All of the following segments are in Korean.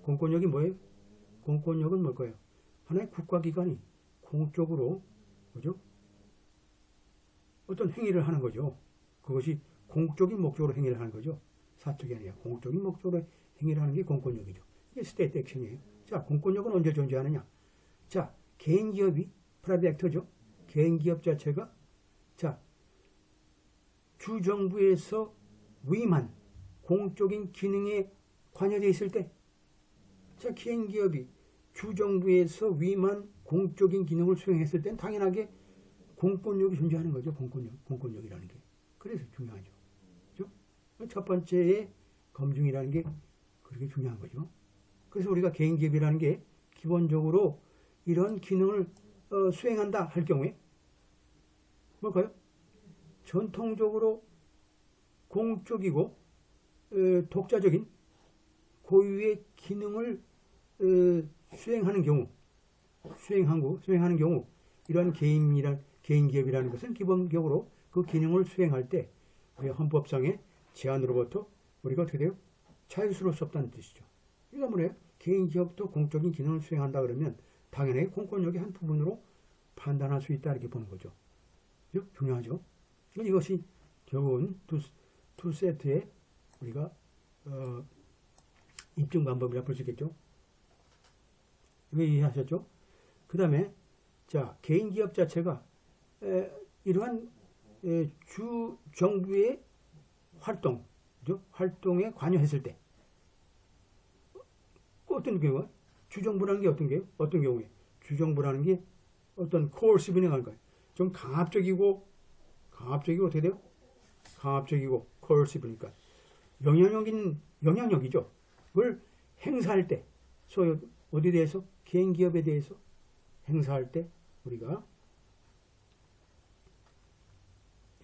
공권력이 뭐예요? 공권력은 뭘 거예요? 하나의 국가기관이 공적으로, 그죠? 어떤 행위를 하는 거죠. 그것이 공적인 목적으로 행위를 하는 거죠. 사적이 아니라 공적인 목적으로 행위를 하는 게 공권력이죠. 이게 스테이트 액션이에요. 자, 공권력은 언제 존재하느냐? 자, 개인 기업이 프라이빗 액터죠. 개인 기업 자체가 자, 주정부에서 위임한 공적인 기능에 관여되어 있을 때, 자, 개인 기업이 주정부에서 위임한 공적인 기능을 수행했을 땐 당연하게 공권력이 존재하는 거죠. 공권력이라는 게. 그래서 중요하죠. 그렇죠? 첫 번째의 검증이라는 게 그렇게 중요한 거죠. 그래서 우리가 개인 기업이라는 게 기본적으로 이런 기능을 수행한다 할 경우에 뭘까요? 전통적으로 공적이고 독자적인 고유의 기능을 수행하는 경우 이러한 개인 기업이라는 것은 기본적으로 그 기능을 수행할 때 우리 헌법상의 제한으로부터 우리가 어떻게 돼요? 자유스러울 수 없다는 뜻이죠. 이거 뭐래요? 개인 기업도 공적인 기능을 수행한다 그러면 당연히 공권력의 한 부분으로 판단할 수 있다 이렇게 보는 거죠. 중요하죠. 이것이 결국은 두 세트의 우리가 입증 방법이라 볼 수 있겠죠. 이거 이해하셨죠? 그 다음에 자, 개인 기업 자체가 이러한 주 정부의 활동에 관여했을 때 어떤 경우에 주정부라는 게 어떤 경우에 주정부라는 게 어떤 coercive에 갈 거예요. 좀 강압적이고 어떻게 돼요? 강압적이고 coercive니까 영향력이죠. 그걸 행사할 때 소위 어디에 대해서? 개인 기업에 대해서 행사할 때 우리가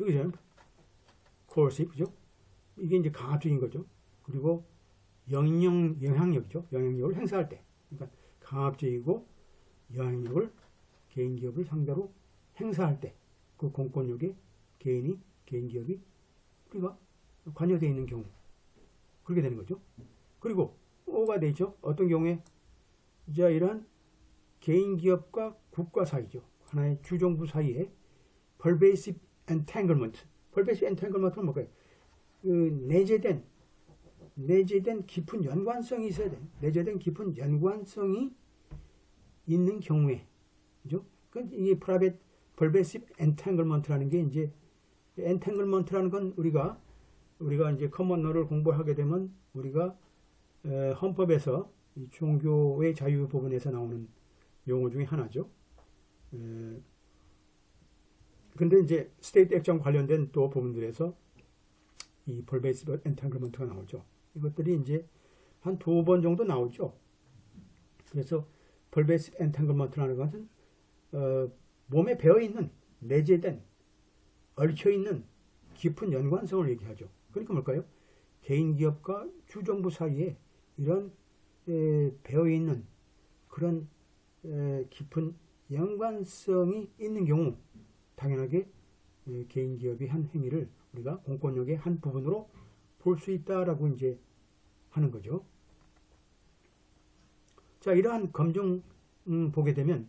여기서는 coercive, 그죠? 이게 이제 강압적인 거죠. 그리고 영향력이죠. 영향력을 행사할 때. 그러니까 강압적이고 영향력을 개인 기업을 상대로 행사할 때 그 공권력에 개인 기업이 우리가 관여되어 있는 경우 그렇게 되는 거죠. 그리고 O가 되죠. 어떤 경우에 자, 이러한 개인 기업과 국가 사이죠. 하나의 주정부 사이에 pervasive entanglement. pervasive entanglement는 뭘까요? 내재된 깊은 연관성이 있어야 돼. 내재된 깊은 연관성이 있는 경우에, 그죠? 이 pervasive entanglement라는 게 이제 entanglement라는 건 우리가 이제 커먼러를 공부하게 되면 우리가 헌법에서 이 종교의 자유 부분에서 나오는 용어 중에 하나죠. 근데 이제 스테이트 액션 관련된 또 부분들에서 이 pervasive entanglement가 나오죠. 이것들이 이제 한 2번 정도 나오죠. 그래서 pervasive entanglement라는 것은 몸에 배어있는, 내재된, 얽혀있는 깊은 연관성을 얘기하죠. 그러니까 뭘까요? 개인 기업과 주정부 사이에 이런 배어있는 그런 깊은 연관성이 있는 경우 당연하게 개인 기업이 한 행위를 우리가 공권력의 한 부분으로 볼 수 있다라고 이제 하는 거죠. 자, 이러한 검증 보게 되면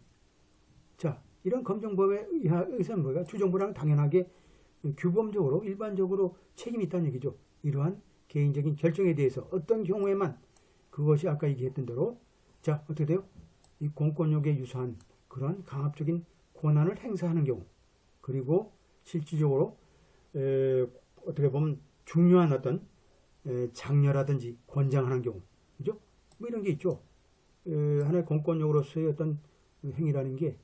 자, 이런 검증법에 의해서는 뭐가 주정부랑 당연하게 규범적으로 일반적으로 책임이 있다는 얘기죠. 이러한 개인적인 결정에 대해서 어떤 경우에만 그것이 아까 얘기했던 대로 자, 어떻게 돼요? 이 공권력에 유사한 그러한 강압적인 권한을 행사하는 경우 그리고 실질적으로 어떻게 보면 중요한 어떤 장려라든지 권장하는 경우, 그죠? 뭐 이런 게 있죠. 하나의 공권력으로서의 어떤 행위라는 게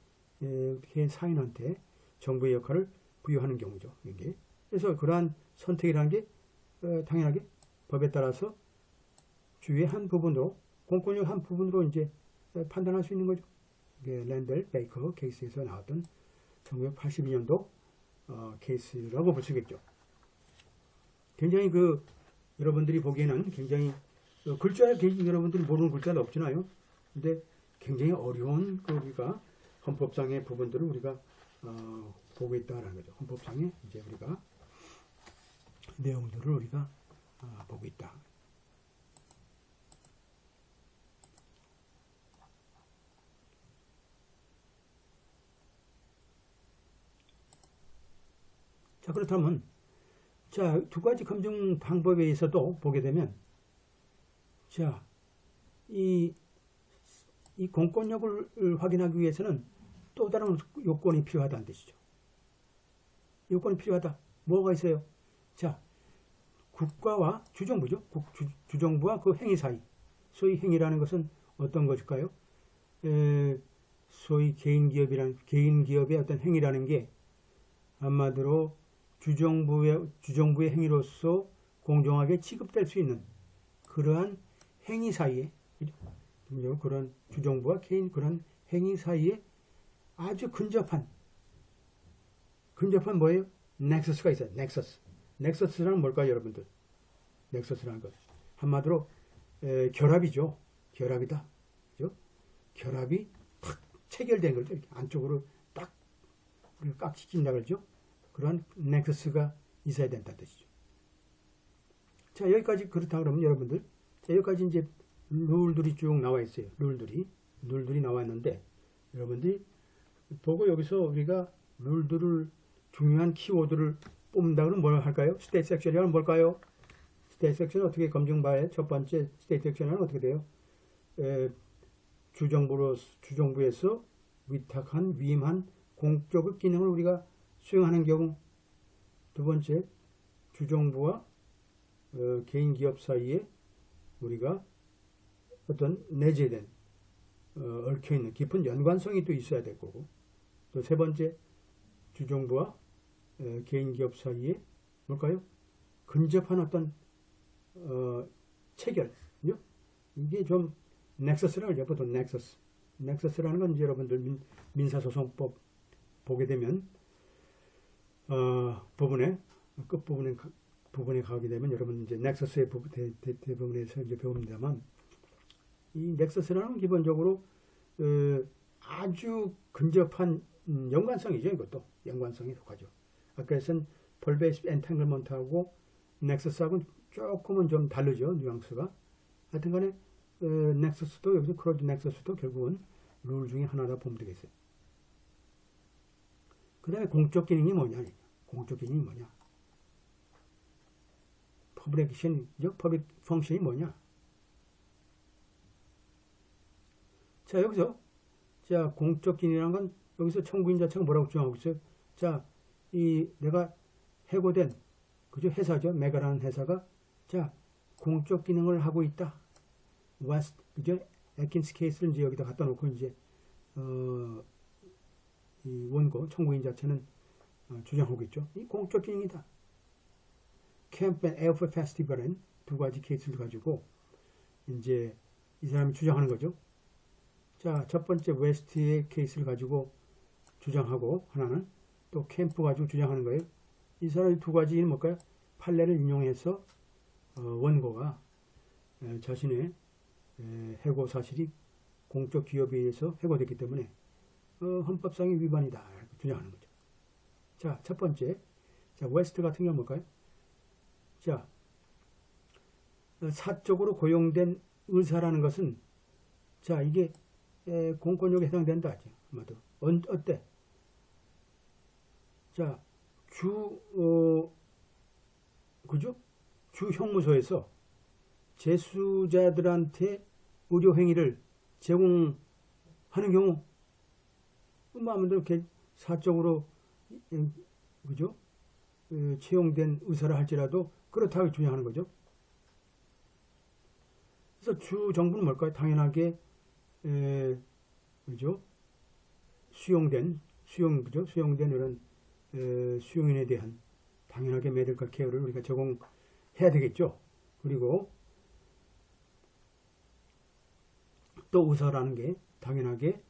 사인한테 정부의 역할을 부여하는 경우죠. 이게. 그래서 그러한 선택이라는 게 당연하게 법에 따라서 주의 한 부분으로 공권력 한 부분으로 이제 판단할 수 있는 거죠. 이게 랜델 베이커 케이스에서 나왔던 1982년도 케이스라고 볼 수 있겠죠. 굉장히 여러분들이 보기에는 굉장히 글자 여러분들이 모르는 글자는 없잖아요. 근데 굉장히 어려운 우리가 헌법상의 부분들을 우리가 보고 있다라는 거죠. 헌법상의 이제 우리가 내용들을 우리가 보고 있다. 자, 그렇다면 자, 두 가지 검증 방법에 있어도 보게 되면 자, 이 공권력을 확인하기 위해서는 또 다른 요건이 필요하다는 뜻이죠. 요건이 필요하다. 뭐가 있어요? 자, 국가와 주정부죠. 주정부와 그 행위 사이. 소위 행위라는 것은 어떤 것일까요? 소위 개인 기업의 어떤 행위라는 게 한마디로 주정부의 행위로서 공정하게 취급될 수 있는 그러한 행위 사이에, 그런 주정부와 개인 그런 행위 사이에 아주 근접한 뭐예요? 넥서스가 있어요. 넥서스라는 뭘까요, 여러분들? 넥서스라는 것 한마디로 결합이죠. 결합이다. 그죠? 결합이 탁 체결된 거죠. 이렇게 안쪽으로 딱 깍지낀다 그러죠. 그런 넥서스가 있어야 된다는 뜻이죠. 자, 여기까지 그렇다 그러면 여러분들, 자, 여기까지 이제 룰들이 쭉 나와 있어요. 룰들이 나와 있는데 여러분들이 보고 여기서 우리가 룰들을 중요한 키워드를 뽑는다 그러면 뭘 할까요? 스테이트 섹션이란 뭘까요? 스테이트 섹션은 어떻게 검증봐요? 첫 번째 스테이트 섹션은 어떻게 돼요? 주정부에서 위임한 공적 기능을 우리가 수행하는 경우, 두 번째 주정부와 개인 기업 사이에 우리가 어떤 내재된 얽혀있는 깊은 연관성이 또 있어야 될 거고, 또 세 번째 주정부와 개인 기업 사이에 뭘까요? 근접한 어떤 체결. 이게 좀 넥서스라는 거죠. 보통 넥서스라는 건 이제 여러분들 민사소송법 보게 되면 끝부분에 가게 되면 여러분 이제 넥서스의 대부분에서 이제 배웁니다만, 이 넥서스라는 기본적으로 아주 근접한 연관성이죠. 이것도 연관성에 속하죠. 아까 했던 펄베이스 엔탱글먼트하고 넥서스하고는 조금은 좀 다르죠. 뉘앙스가. 하여튼간에 넥서스도 여기서 크로즈 넥서스도 결국은 룰 중에 하나다 보면 되겠어요. 그 다음에 공적 기능이 뭐냐? 공적 기능이 뭐냐? 퍼블릭 펑션이 뭐냐? 자, 여기서 자, 공적 기능이라는 건 여기서 청구인 자체가 뭐라고 주장하고 있어요? 자, 내가 해고된 그죠? 회사죠. 메가라는 회사가 자, 공적 기능을 하고 있다. 그죠? 애킨스 케이스를 이제 여기다 갖다 놓고 이제 이 원고 청구인 자체는 주장하고 있죠. 이 공적 기능이다. 캠프 앤 에어포 페스티벌은 두 가지 케이스를 가지고 이제 이 사람이 주장하는 거죠. 자, 첫 번째 웨스트의 케이스를 가지고 주장하고, 하나는 또 캠프 가지고 주장하는 거예요. 이 사람이 두 가지는 뭘까요? 판례를 인용해서 원고가 자신의 해고 사실이 공적 기업에 의해서 해고됐기 때문에 헌법상의 위반이다 이렇게 주장하는 거죠. 자, 첫 번째, 자, 웨스트 같은 경우는 뭘까요? 자, 사적으로 고용된 의사라는 것은 자, 이게 공권력에 해당된다. 아마도 어때? 자, 그죠? 주 형무소에서 재수자들한테 의료 행위를 제공하는 경우, 마음대로 이렇게 사적으로 그죠? 채용된 의사를 할지라도 그렇다고 주장하는 거죠. 그래서 주 정부는 뭘까요? 당연하게 그죠? 수용된 이런 수용인에 대한 당연하게 메디컬 케어를 우리가 제공해야 되겠죠. 그리고 또 의사라는 게 당연하게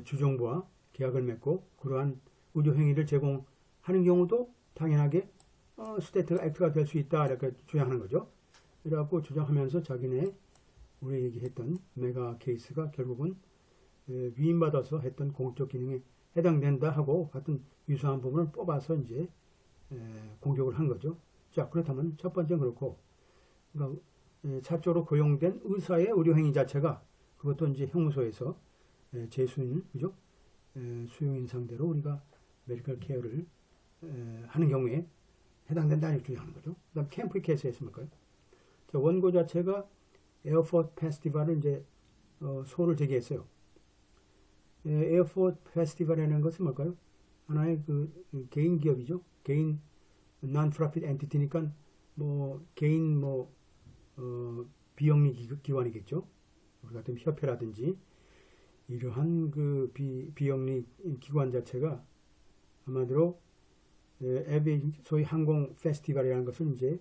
주정부와 계약을 맺고 그러한 의료 행위를 제공하는 경우도 당연하게 스테이트 액트가 될 수 있다 이렇게 주장하는 거죠. 이래갖고 주장하면서 자기네 우리 얘기했던 메가 케이스가 결국은 위임받아서 했던 공적 기능에 해당된다 하고 같은 유사한 부분을 뽑아서 이제 공격을 한 거죠. 자, 그렇다면 첫 번째는 그렇고, 그러니까 사적으로 고용된 의사의 의료 행위 자체가 그것도 이제 형무소에서 재수인, 그죠? 수용인 상대로 우리가 메디컬 케어를 하는 경우에 해당된다 이렇게 주장하는 거죠. 그다음 캠프 케이스에서 뭘까요? 자, 원고 자체가 에어포트 페스티벌을 이제 소를 제기했어요. 에어포트 페스티벌이라는 것은 뭘까요? 하나의 그 개인 기업이죠. 개인 non-profit entity니까 뭐 개인 비영리 기관이겠죠. 우리 같은 협회라든지 이러한 그 비영리 기관 자체가 아마도 소위 항공 페스티벌이라는 것을 이제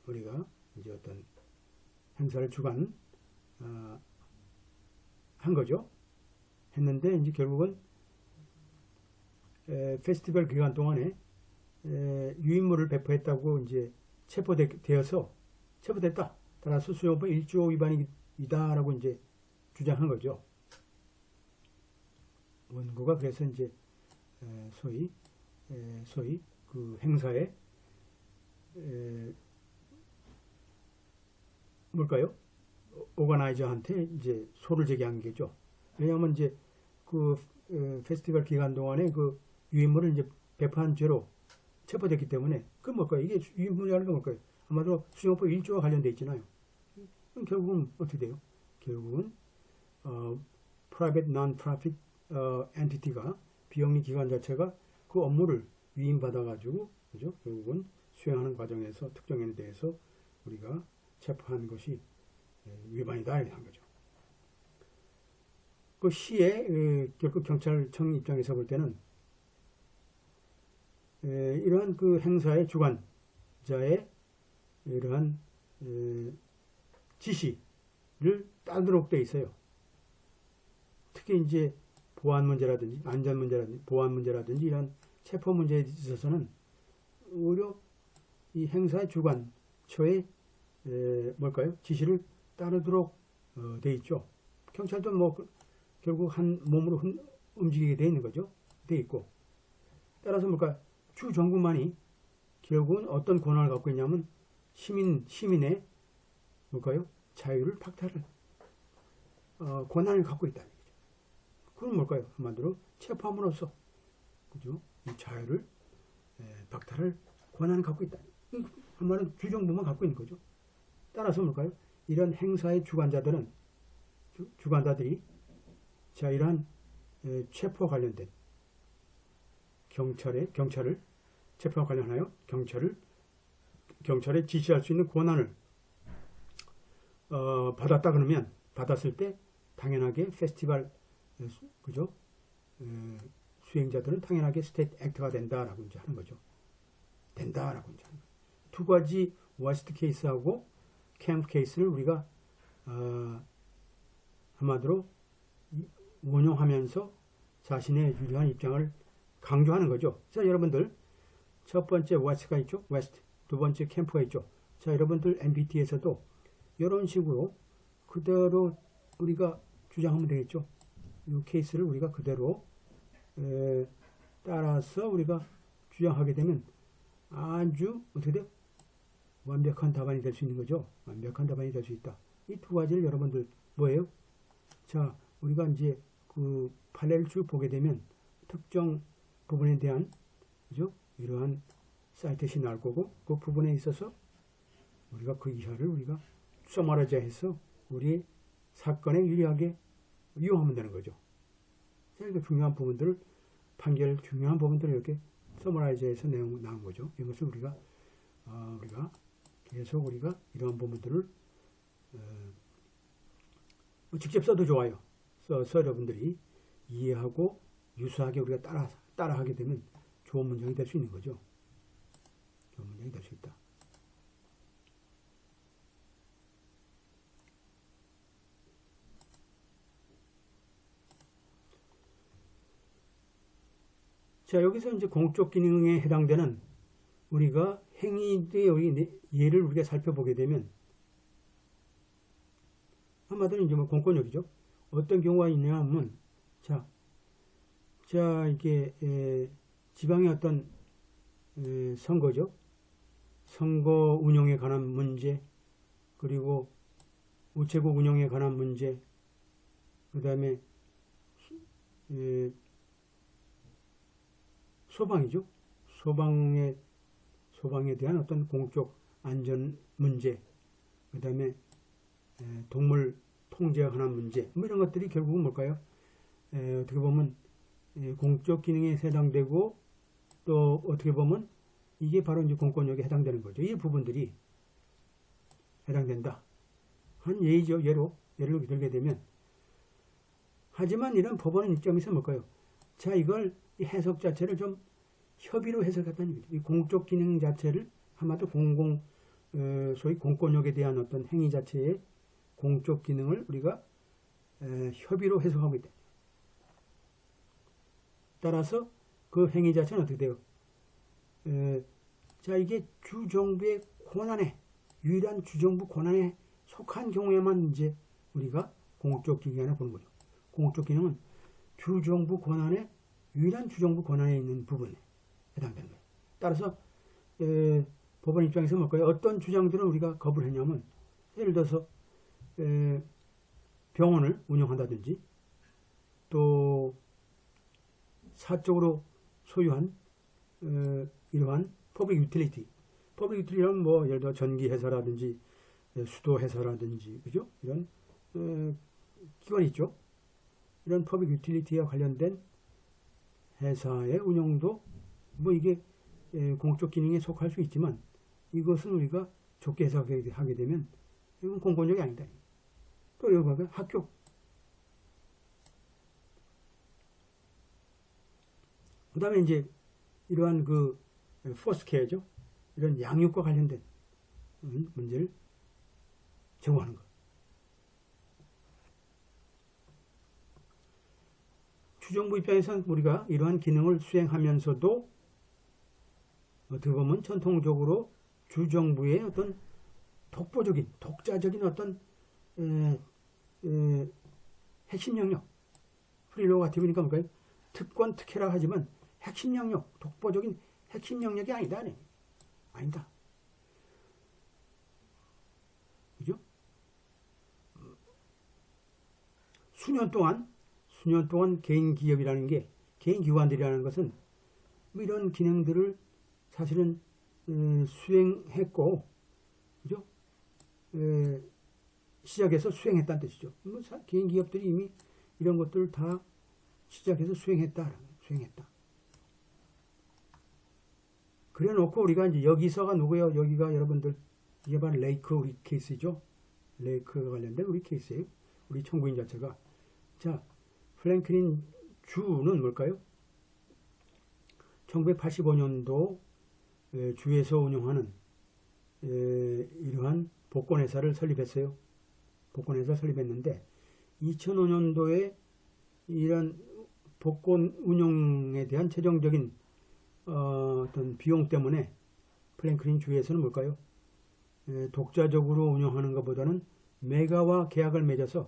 우리가 이제 어떤 행사를 주관 한 거죠. 했는데 이제 결국은 페스티벌 기간 동안에 유인물을 배포했다고 이제 체포됐다. 따라서 수용법 1조 위반이다라고 이제 주장한 거죠. 원고가 그래서 이제 소위 그 행사에 뭘까요? 오거나이저한테 이제 소를 제기한 게죠. 왜냐하면 이제 그 페스티벌 기간 동안에 그 유인물을 이제 배포한 죄로 체포됐기 때문에 그 뭘까요? 이게 유인물이라는 건 뭘까요? 아마도 수용법 1조와 관련돼 있잖아요. 그럼 결국은 어떻게 돼요? 결국은 private non-profit entity가 비영리 기관 자체가 그 업무를 위임받아가지고 그죠? 결국은 수행하는 과정에서 특정인에 대해서 우리가 체포한 것이 위반이다 이렇게 한 거죠. 그 시에 결국 경찰청 입장에서 볼 때는 이러한 그 행사의 주관자의 이러한 지시를 따르도록 돼 있어요. 특히 이제 보안 문제라든지 안전 문제라든지 보안 문제라든지 이런 체포 문제에 있어서는 오히려 이 행사의 주관처의 뭘까요? 지시를 따르도록 돼 있죠. 경찰도 뭐 결국 한 몸으로 움직이게 돼 있는 거죠. 돼 있고 따라서 뭘까? 주 정부만이 결국은 어떤 권한을 갖고 있냐면 시민의 뭘까요? 자유를 박탈할 권한을 갖고 있다는 거죠. 그건 뭘까요? 한마디로 체포함으로써 그죠? 이 자유를 박탈할 권한을 갖고 있다. 한마디로 주정부만 갖고 있는 거죠. 따라서 뭘까요? 이런 행사의 주관자들이 자 이러한 체포와 관련된 경찰을 체포와 관련하여 경찰에 지시할 수 있는 권한을 받았다 그러면 받았을 때 당연하게 페스티벌 그죠? 수행자들은 당연하게 스테이트 액트가 된다라고 이제 하는 거죠. 된다라고 이제 하는 거죠. 두 가지 워스트 케이스하고 캠프 케이스를 우리가 한마디로 운용하면서 자신의 유리한 입장을 강조하는 거죠. 자, 여러분들 첫 번째 워스트가 있죠. 워스트. 두 번째 캠프가 있죠. 자, 여러분들 NPT에서도 이런 식으로 그대로 우리가 주장하면 되겠죠. 이 케이스를 우리가 그대로 따라서 우리가 주장하게 되면 아주 어떻게 돼요? 완벽한 답안이 될 수 있는 거죠. 완벽한 답안이 될 수 있다. 이 두 가지를 여러분들 뭐예요? 자, 우리가 이제 그 판례를 쭉 보게 되면 특정 부분에 대한 그죠? 이러한 사이트시 나올 거고 그 부분에 있어서 우리가 그 이하를 우리가 써머라이즈 해서 우리 사건에 유리하게 이용하면 되는 거죠. 자, 이렇게 중요한 부분들을 중요한 부분들을 이렇게 써머라이즈해서 내용 나온 거죠. 이것을 우리가 계속 우리가 이러한 부분들을 직접 써도 좋아요. 써서 여러분들이 이해하고 유수하게 우리가 따라하게 되면 좋은 문장이 될 수 있는 거죠. 좋은 문장이 될 수 있다. 자, 여기서 이제 공적 기능에 해당되는 우리가 행위의 예를 우리가 살펴보게 되면 한마디로 이제 뭐 공권력이죠. 어떤 경우가 있냐 하면 자 이게 지방의 어떤 선거죠. 선거 운영에 관한 문제, 그리고 우체국 운영에 관한 문제, 그 다음에 소방이죠. 소방에 대한 어떤 공적 안전 문제, 그 다음에 동물 통제에 관한 문제, 뭐 이런 것들이 결국은 뭘까요? 어떻게 보면 공적 기능에 해당되고, 또 어떻게 보면 이게 바로 이제 공권력에 해당되는 거죠. 이 부분들이 해당된다. 한 예의죠. 예를 들게 되면, 하지만 이런 법원의 입장에서 뭘까요? 자, 이걸 이 해석 자체를 좀 협의로 해석했다는 얘기죠. 이 공적 기능 자체를 한마디로 소위 공권력에 대한 어떤 행위 자체의 공적 기능을 우리가 협의로 해석하고 있다. 따라서 그 행위 자체는 어떻게 돼요? 자, 이게 주정부의 권한에, 유일한 주정부 권한에 속한 경우에만 이제 우리가 공적 기능을 보는 거죠. 공적 기능은 주정부 권한에, 유일한 주정부 권한에 있는 부분에 해당되는 거예요. 따라서 법원 입장에서 뭘까요? 어떤 주장들은 우리가 거부를 했냐면, 예를 들어서 병원을 운영한다든지, 또 사적으로 소유한 이러한 퍼블릭 유틸리티, 퍼블릭 유틸리티는 뭐 예를 들어 전기 회사라든지 수도 회사라든지, 그죠? 이런 기관이 있죠. 이런 퍼블릭 유틸리티와 관련된 회사의 운영도 뭐 이게 공적 기능에 속할 수 있지만, 이것은 우리가 좁게 해석하게 되면 이건 공권력이 아니다. 또 여기 학교, 그 다음에 이제 이러한 그 포스케어죠. 이런 양육과 관련된 문제를 제공하는 것. 주정부 입장에서는 우리가 이러한 기능을 수행하면서도 어떻게 보면 전통적으로 주정부의 어떤 독보적인, 독자적인 어떤 핵심 영역, 프리로가티브니까 뭘까요? 특권, 특혜라 하지만 핵심 영역, 독보적인 핵심 영역이 아니다. 아니다. 그죠? 수년 동안 개인 기업이라는 게, 개인 기관들이라는 것은 뭐 이런 기능들을 사실은 수행했고, 그죠? 시작해서 수행했다는 뜻이죠. 뭐 개인 기업들이 이미 이런 것들을 다 시작해서 수행했다. 그래 놓고 우리가 이제 여기서가 누구예요? 여기가 여러분들, 이게 바로 레이크 우리 케이스죠. 레이크가 관련된 우리 케이스예요. 우리 청구인 자체가. 자, 프랭클린 주는 뭘까요? 1985년도 주에서 운영하는 이러한 복권회사를 설립했어요. 복권회사 설립했는데 2005년도에 이런 복권 운영에 대한 최종적인 어떤 비용 때문에 프랭클린 주에서는 뭘까요? 독자적으로 운영하는 것보다는 메가와 계약을 맺어서,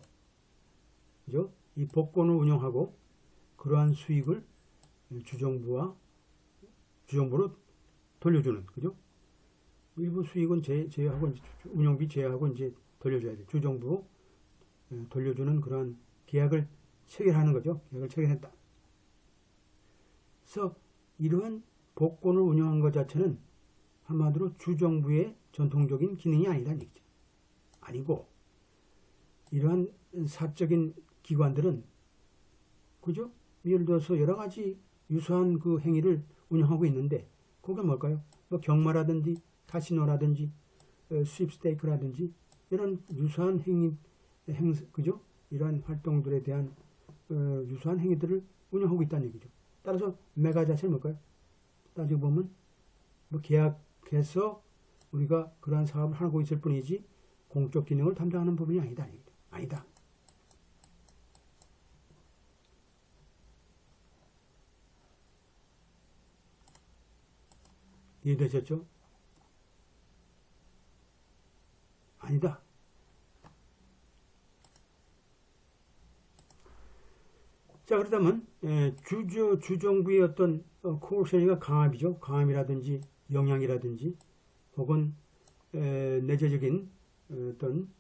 그죠? 이 복권을 운영하고 그러한 수익을 주정부로 돌려주는, 그죠? 일부 수익은 제하고 운영비 제하고 이제 돌려줘야 돼. 주정부로 돌려주는 그러한 계약을 체결하는 거죠. 계약을 체결했다. 그래서 이러한 복권을 운영한 것 자체는 한마디로 주정부의 전통적인 기능이 아니라는 얘기죠. 아니고 이러한 사적인 기관들은, 그죠? 예를 들어서 여러 가지 유사한 그 행위를 운영하고 있는데, 그게 뭘까요? 뭐 경마라든지 카시노라든지 스윕스테이크라든지 이런 유사한 그죠? 이러한 활동들에 대한 유사한 행위들을 운영하고 있다는 얘기죠. 따라서 메가 자체는 뭘까요? 따지고 보면 뭐 계약해서 우리가 그러한 사업을 하고 있을 뿐이지 공적 기능을 담당하는 부분이 아니다. 아니다. 이해되셨죠? 아니다. 자, 그렇다면 주정부의 어떤 코어션이가 강압이죠. 강압이라든지 영향이라든지 혹은 내재적인 어떤